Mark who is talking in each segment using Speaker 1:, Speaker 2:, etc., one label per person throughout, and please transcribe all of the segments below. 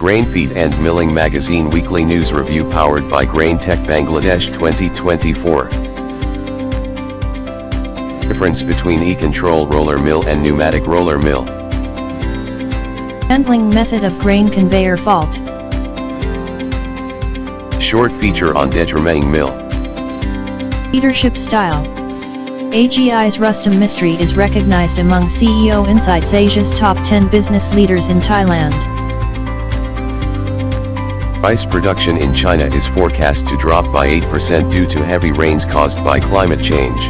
Speaker 1: Grain Feed and Milling Magazine Weekly News Review powered by Grain Tech Bangladesh 2024. Difference between e-control roller mill and pneumatic roller mill.
Speaker 2: Handling method of grain conveyor fault.
Speaker 1: Short feature on determining mill.
Speaker 2: Leadership style. AGI's Rustam Mistry is recognized among CEO Insights Asia's top 10 business leaders in Thailand.
Speaker 1: Rice production in China is forecast to drop by 8% due to heavy rains caused by climate change.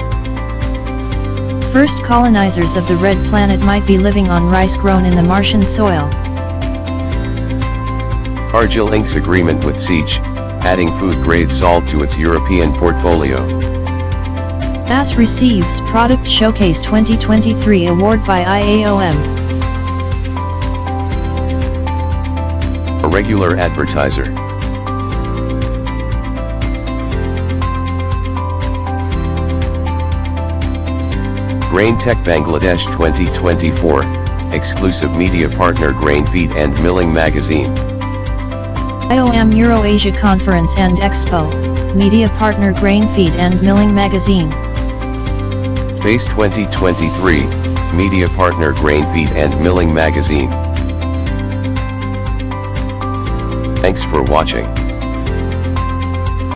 Speaker 2: First colonizers of the red planet might be living on rice grown in the Martian soil.
Speaker 1: Cargill inks agreement with Siege, adding food-grade salt to its European portfolio.
Speaker 2: MAS receives Product Showcase 2023 award by IAOM.
Speaker 1: A regular advertiser. Grain Tech Bangladesh 2024, exclusive media partner Grain Feed and Milling Magazine.
Speaker 2: IOM Euro-Asia Conference and Expo, media partner Grain Feed and Milling Magazine.
Speaker 1: Base 2023, media partner Grain Feed and Milling Magazine. Thanks for watching.